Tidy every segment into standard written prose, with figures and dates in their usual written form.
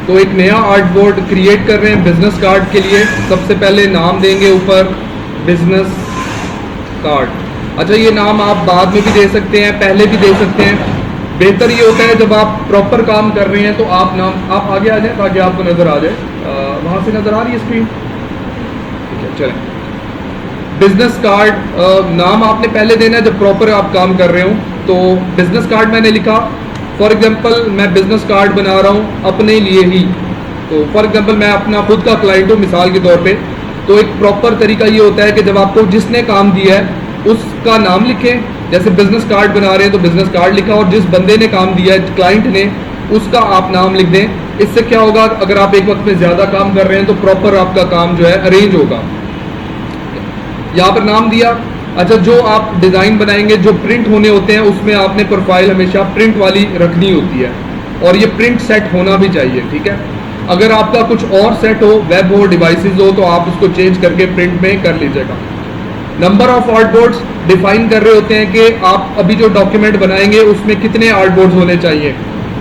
तो एक नया आर्ट बोर्ड क्रिएट कर रहे हैं बिजनेस कार्ड के लिए। सबसे पहले नाम देंगे ऊपर बिजनेस कार्ड। अच्छा, ये नाम आप बाद में भी दे सकते हैं, पहले भी दे सकते हैं। बेहतर ये होता है जब आप प्रॉपर काम कर रहे हैं तो आप नाम आप आगे आ जाए ताकि आपको नज़र आ जाए। वहाँ से नज़र आ रही है स्क्रीन? ठीक है, चलें। बिजनेस कार्ड नाम आपने पहले देना है जब प्रॉपर आप काम कर रहे हो। तो बिजनेस कार्ड मैंने लिखा। फॉर एग्जांपल मैं बिजनेस कार्ड बना रहा हूँ अपने लिए ही। तो फॉर एग्जांपल मैं अपना खुद का क्लाइंट हूँ मिसाल के तौर पे। तो एक प्रॉपर तरीका ये होता है कि जब आपको जिसने काम दिया है उसका नाम लिखें। जैसे बिजनेस कार्ड बना रहे हैं तो बिजनेस कार्ड लिखा, और जिस बंदे ने काम दिया है क्लाइंट ने उसका आप नाम लिख दें। इससे क्या होगा, अगर आप एक वक्त में ज़्यादा काम कर रहे हैं तो प्रॉपर आपका काम जो है अरेंज होगा। यहाँ पर नाम दिया। अच्छा, जो आप डिज़ाइन बनाएंगे जो प्रिंट होने होते हैं उसमें आपने प्रोफाइल हमेशा प्रिंट वाली रखनी होती है, और ये प्रिंट सेट होना भी चाहिए। ठीक है, अगर आपका कुछ और सेट हो, वेब हो, डिवाइसेस हो, तो आप उसको चेंज करके प्रिंट में कर लीजिएगा। Number of art boards define कर रहे होते हैं कि आप अभी जो डॉक्यूमेंट बनाएंगे उसमें कितने आर्ट बोर्ड्स होने चाहिए।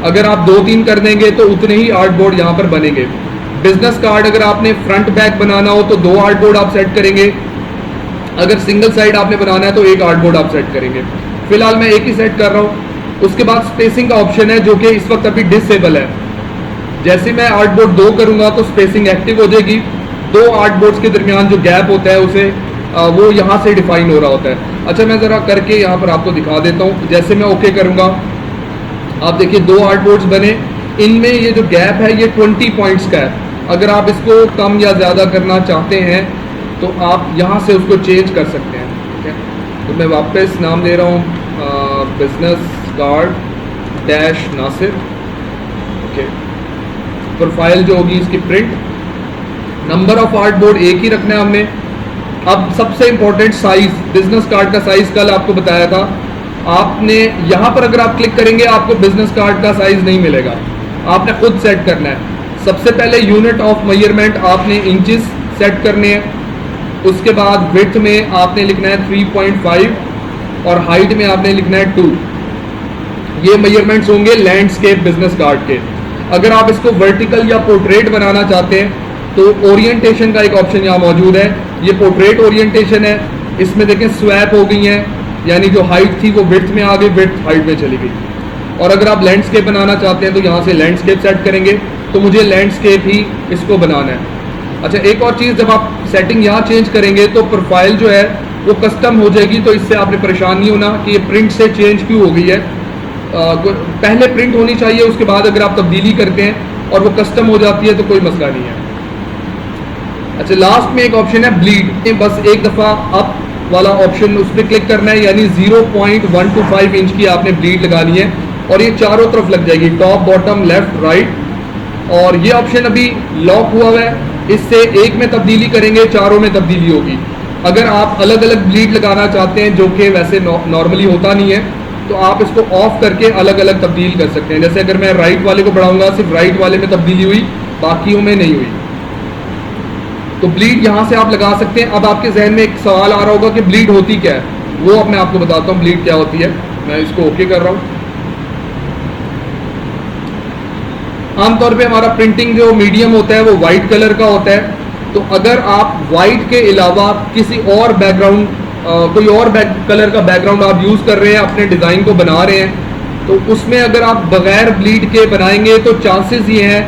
अगर आप 2-3 कर देंगे तो उतने ही आर्ट बोर्ड यहाँ पर बनेंगे। बिजनेस कार्ड अगर आपने फ्रंट बैक बनाना हो तो 2 आर्ट बोर्ड आप सेट करेंगे। अगर सिंगल साइड आपने बनाना है तो 1 आर्ट बोर्ड आप सेट करेंगे। फिलहाल मैं 1 ही सेट कर रहा हूँ। उसके बाद स्पेसिंग का ऑप्शन है जो कि इस वक्त अभी डिसेबल है। जैसे मैं आर्ट बोर्ड 2 करूँगा तो स्पेसिंग एक्टिव हो जाएगी। 2 आर्ट बोर्ड्स के दरमियान जो गैप होता है उसे वो यहाँ से डिफाइन हो रहा होता है। अच्छा, मैं ज़रा करके यहाँ पर आपको दिखा देता हूँ। जैसे मैं ओके करूँगा, आप देखिए 2 आर्ट बोर्ड्स बने। इनमें ये जो गैप है ये 20 पॉइंट्स का है। अगर आप इसको कम या ज़्यादा करना चाहते हैं तो आप यहाँ से उसको चेंज कर सकते हैं। ठीक है, तो मैं वापस नाम दे रहा हूँ business card dash Nasir. Okay, profile जो होगी इसकी print. Number of art board 1 ही रखना है हमने। अब सबसे इंपॉर्टेंट साइज, बिजनेस कार्ड का साइज कल आपको बताया था। आपने यहाँ पर अगर आप क्लिक करेंगे आपको बिजनेस कार्ड का साइज नहीं मिलेगा, आपने खुद सेट करना है। सबसे पहले यूनिट ऑफ मेजरमेंट आपने इंचेस सेट करने हैं। उसके बाद विड्थ में आपने लिखना है 3.5 और हाइट में आपने लिखना है 2। ये मेजरमेंट्स होंगे लैंडस्केप बिजनेस कार्ड के। अगर आप इसको वर्टिकल या पोर्ट्रेट बनाना चाहते हैं तो ओरिएंटेशन का एक ऑप्शन यहाँ मौजूद है। ये पोर्ट्रेट ओरिएंटेशन है। इसमें देखें स्वैप हो गई हैं, यानी जो हाइट थी वो विड्थ में आ गई, विड्थ हाइट में चली गई। और अगर आप लैंडस्केप बनाना चाहते हैं तो यहाँ से लैंडस्केप सेट करेंगे। तो मुझे लैंडस्केप ही इसको बनाना है। अच्छा, एक और चीज़, जब आप सेटिंग यहाँ चेंज करेंगे तो प्रोफाइल जो है वो कस्टम हो जाएगी। तो इससे आपने परेशान नहीं होना कि ये प्रिंट से चेंज क्यों हो गई है। पहले प्रिंट होनी चाहिए, उसके बाद अगर आप तब्दीली करते हैं और वो कस्टम हो जाती है तो कोई मसला नहीं है। अच्छा, लास्ट में एक ऑप्शन है ब्लीड। बस एक दफ़ा अप वाला ऑप्शन उस पर क्लिक करना है, यानी 0.125 इंच की आपने ब्लीड लगानी है और ये चारों तरफ लग जाएगी, टॉप बॉटम लेफ्ट राइट। और ये ऑप्शन अभी लॉक हुआ हुआ है, इससे एक में तब्दीली करेंगे चारों में तब्दीली होगी। अगर आप अलग अलग ब्लीड लगाना चाहते हैं जो कि वैसे नॉर्मली होता नहीं है, तो आप इसको ऑफ करके अलग अलग तब्दील कर सकते हैं। जैसे अगर मैं राइट वाले को बढ़ाऊंगा सिर्फ राइट वाले में तब्दीली हुई, बाकियों में नहीं हुई। तो ब्लीड यहाँ से आप लगा सकते हैं। अब आपके जहन में एक सवाल आ रहा होगा कि ब्लीड होती क्या है, वो अब मैं आपको बताता हूँ ब्लीड क्या होती है। मैं इसको ओके कर रहा हूँ। आमतौर पे हमारा प्रिंटिंग जो मीडियम होता है वो वाइट कलर का होता है। तो अगर आप वाइट के अलावा किसी और बैकग्राउंड, कोई और कलर का बैकग्राउंड आप यूज़ कर रहे हैं, अपने डिज़ाइन को बना रहे हैं, तो उसमें अगर आप बगैर ब्लीड के बनाएंगे तो चांसेस ये हैं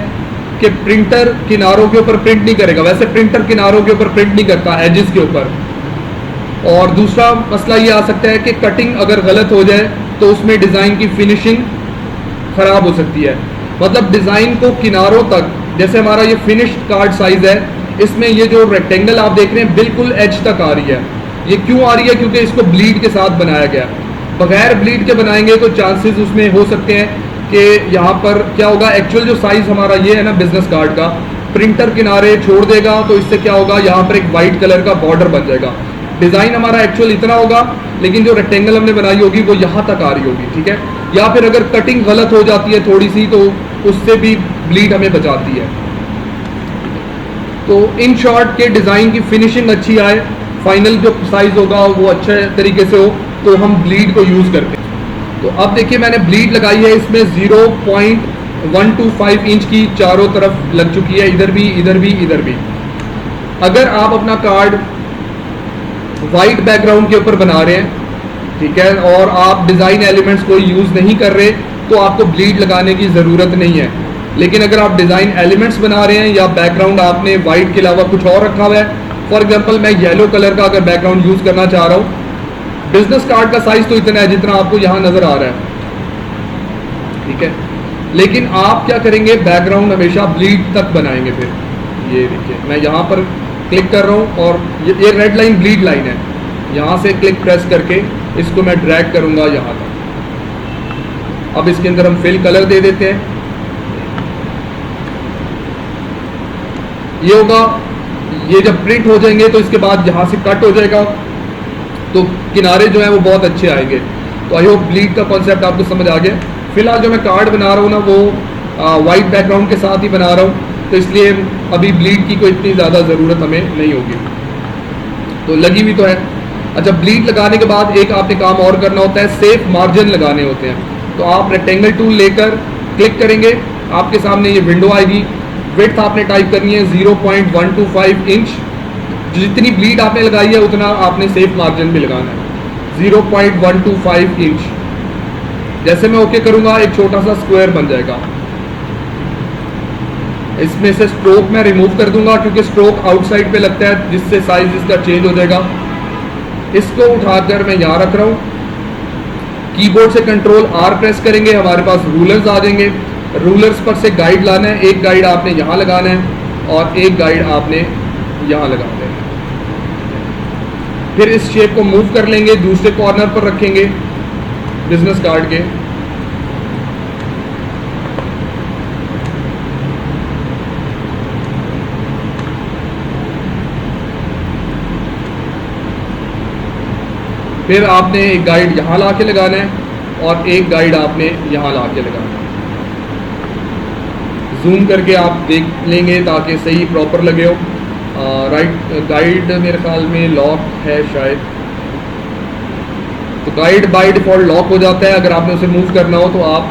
कि प्रिंटर किनारों के ऊपर प्रिंट नहीं करेगा। वैसे प्रिंटर किनारों के ऊपर प्रिंट नहीं करता, एजेस के ऊपर। और दूसरा मसला ये आ सकता है कि कटिंग अगर गलत हो जाए तो उसमें डिज़ाइन की फिनिशिंग ख़राब हो सकती है। मतलब डिज़ाइन को किनारों तक, जैसे हमारा ये फिनिश्ड कार्ड साइज़ है, इसमें ये जो रेक्टेंगल आप देख रहे हैं बिल्कुल एज तक आ रही है। ये क्यों आ रही है? क्योंकि इसको ब्लीड के साथ बनाया गया। बगैर ब्लीड के बनाएंगे तो चांसेस उसमें हो सकते हैं कि यहाँ पर क्या होगा, एक्चुअल जो साइज़ हमारा ये है ना बिजनेस कार्ड का, प्रिंटर किनारे छोड़ देगा तो इससे क्या होगा, यहाँ पर एक वाइट कलर का बॉर्डर बन जाएगा। डिज़ाइन हमारा एक्चुअल इतना होगा, लेकिन जो रेक्टेंगल हमने बनाई होगी वो यहाँ तक आ रही होगी। ठीक है, या फिर अगर कटिंग गलत हो जाती है थोड़ी सी तो उससे भी ब्लीड हमें बचाती है। तो इन शॉर्ट के डिज़ाइन की फिनिशिंग अच्छी आए, फाइनल जो साइज़ होगा वो अच्छे तरीके से हो, तो हम ब्लीड को यूज़ करते हैं। तो अब देखिए मैंने ब्लीड लगाई है, इसमें 0.1 1 to 5 इंच की चारों तरफ लग चुकी है, इधर भी इधर भी इधर भी। अगर आप अपना कार्ड वाइट बैकग्राउंड के ऊपर बना रहे हैं, ठीक है, और आप डिज़ाइन एलिमेंट्स को यूज़ नहीं कर रहे, तो आपको ब्लीड लगाने की ज़रूरत नहीं है। लेकिन अगर आप डिज़ाइन एलिमेंट्स बना रहे हैं या बैकग्राउंड आपने वाइट के अलावा कुछ और रखा हुआ है, फॉर एग्जांपल मैं येलो कलर का अगर बैकग्राउंड यूज़ करना चाह रहा हूँ, बिजनेस कार्ड का साइज़ तो इतना है जितना आपको यहाँ नज़र आ रहा है, ठीक है, लेकिन आप क्या करेंगे, बैकग्राउंड हमेशा ब्लीड तक बनाएंगे। फिर ये देखिए मैं यहाँ पर क्लिक कर रहा हूँ और ये रेड लाइन ब्लीड लाइन है, यहाँ से क्लिक प्रेस करके इसको मैं ड्रैग करूँगा यहाँ तक। अब इसके अंदर हम फिल कलर दे देते हैं, ये होगा, ये जब प्रिंट हो जाएंगे तो इसके बाद यहाँ से कट हो जाएगा, तो किनारे जो है वो बहुत अच्छे आएंगे। तो आई होप ब्लीड का कॉन्सेप्ट आपको समझ आ गया। फिलहाल जो मैं कार्ड बना रहा हूँ ना, वो वाइट बैकग्राउंड के साथ ही बना रहा हूँ, तो इसलिए अभी ब्लीड की कोई इतनी ज़्यादा ज़रूरत हमें नहीं होगी, तो लगी हुई तो है। अच्छा, ब्लीड लगाने के बाद एक आपने काम और करना होता है, सेफ मार्जिन लगाने होते हैं। तो आप रेक्टेंगल टूल लेकर क्लिक करेंगे, आपके सामने ये विंडो आएगी। विड्थ आपने टाइप करनी है 0.125 इंच, जितनी ब्लीड आपने लगाई है उतना आपने सेफ मार्जिन भी लगाना है, 0.125 इंच। जैसे मैं ओके करूँगा, एक छोटा सा स्क्वायर बन जाएगा। इसमें से स्ट्रोक मैं रिमूव कर दूंगा, क्योंकि स्ट्रोक आउटसाइड पे लगता है, जिससे साइज इसका चेंज हो जाएगा। इसको उठाकर मैं यहाँ रख रहा हूँ। कीबोर्ड से कंट्रोल R प्रेस करेंगे, हमारे पास रूलर्स आ जाएंगे। रूलर्स पर से गाइड लाना है, एक गाइड आपने यहाँ लगाना है और एक गाइड आपने यहाँ लगाना है। फिर इस शेप को मूव कर लेंगे, दूसरे कॉर्नर पर रखेंगे बिजनेस कार्ड के। फिर आपने एक गाइड यहाँ ला के लगाना है और एक गाइड आपने यहाँ ला के लगाना है। जूम करके आप देख लेंगे ताकि सही प्रॉपर लगे हो। राइट गाइड मेरे ख्याल में लॉक है शायद, तो गाइड बाय डिफ़ॉल्ट लॉक हो जाता है। अगर आपने उसे मूव करना हो तो आप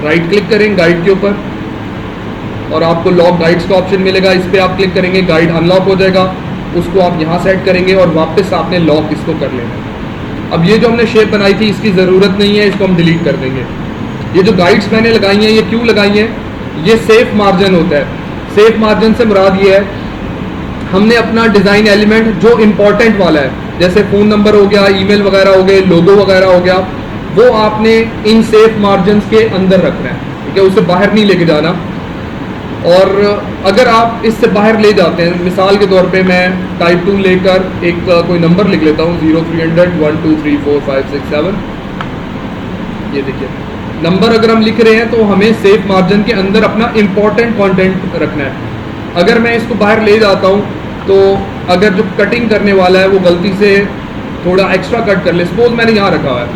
राइट क्लिक करेंगे गाइड के ऊपर और आपको लॉक गाइड्स का ऑप्शन मिलेगा। इस पर आप क्लिक करेंगे, गाइड अनलॉक हो जाएगा। उसको आप यहाँ सेट करेंगे और वापस आपने लॉक इसको कर लेना है। अब ये जो हमने शेप बनाई थी इसकी ज़रूरत नहीं है, इसको हम डिलीट कर देंगे। ये जो गाइड्स मैंने लगाई हैं, ये क्यों लगाई हैं, ये सेफ मार्जिन होता है। सेफ मार्जिन से मुराद ये है, हमने अपना डिज़ाइन एलिमेंट जो इम्पोर्टेंट वाला है, जैसे फ़ोन नंबर हो गया, ईमेल वगैरह हो गए, लोगो वगैरह हो गया, वो आपने इन सेफ मार्जिन के अंदर रखना है, ठीक है, उसे बाहर नहीं लेके जाना। और अगर आप इससे बाहर ले जाते हैं, मिसाल के तौर पे मैं टाइप टूल लेकर एक कोई नंबर लिख लेता हूँ, 0300 1 2 3 4 5 6 7। ये देखिए नंबर अगर हम लिख रहे हैं तो हमें सेफ मार्जिन के अंदर अपना इम्पोर्टेंट कंटेंट रखना है। अगर मैं इसको बाहर ले जाता हूँ तो अगर जो कटिंग करने वाला है वो गलती से थोड़ा एक्स्ट्रा कट कर ले, सपोज मैंने यहाँ रखा हुआ है,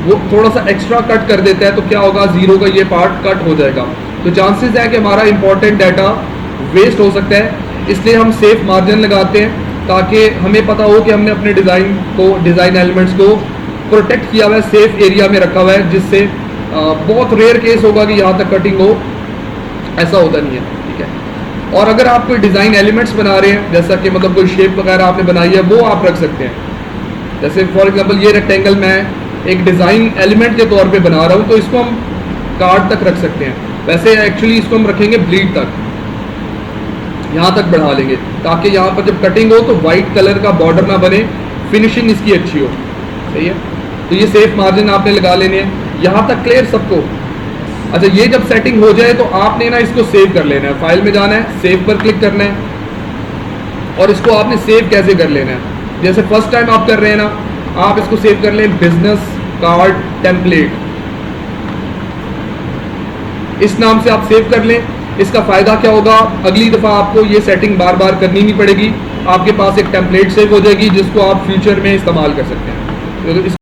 वो थोड़ा सा एक्स्ट्रा कट कर देता है, तो क्या होगा, जीरो का ये पार्ट कट हो जाएगा। तो चांसेस है कि हमारा इंपॉर्टेंट डाटा वेस्ट हो सकता है। इसलिए हम सेफ मार्जिन लगाते हैं ताकि हमें पता हो कि हमने अपने डिज़ाइन एलिमेंट्स को प्रोटेक्ट किया हुआ है, सेफ एरिया में रखा हुआ है, जिससे बहुत रेयर केस होगा कि यहाँ तक कटिंग हो, ऐसा होता नहीं है, ठीक है। और अगर आप कोई डिज़ाइन एलिमेंट्स बना रहे हैं, जैसा कि मतलब कोई शेप वगैरह आपने बनाई है, वो आप रख सकते हैं। जैसे फॉर एग्जांपल ये रेक्टेंगल मैं एक डिज़ाइन एलिमेंट के तौर पे बना रहा हूँ, तो इसको हम कार्ड तक रख सकते हैं। वैसे एक्चुअली इसको हम रखेंगे ब्लीड तक, यहाँ तक बढ़ा लेंगे ताकि यहाँ पर जब कटिंग हो तो वाइट कलर का बॉर्डर ना बने, फिनिशिंग इसकी अच्छी हो, सही है। तो ये सेफ मार्जिन आपने लगा लेने हैं। यहाँ तक क्लियर सबको? अच्छा, ये जब सेटिंग हो जाए तो आपने ना इसको सेव कर लेना है। फाइल में जाना है, सेव पर क्लिक करना है और इसको आपने सेव कैसे कर लेना है, जैसे फर्स्ट टाइम आप कर रहे हैं ना, आप इसको सेव कर लें बिजनेस कार्ड टेम्पलेट, इस नाम से आप सेव कर लें। इसका फ़ायदा क्या होगा, अगली दफ़ा आपको ये सेटिंग बार बार करनी नहीं पड़ेगी, आपके पास एक टेम्पलेट सेव हो जाएगी जिसको आप फ्यूचर में इस्तेमाल कर सकते हैं।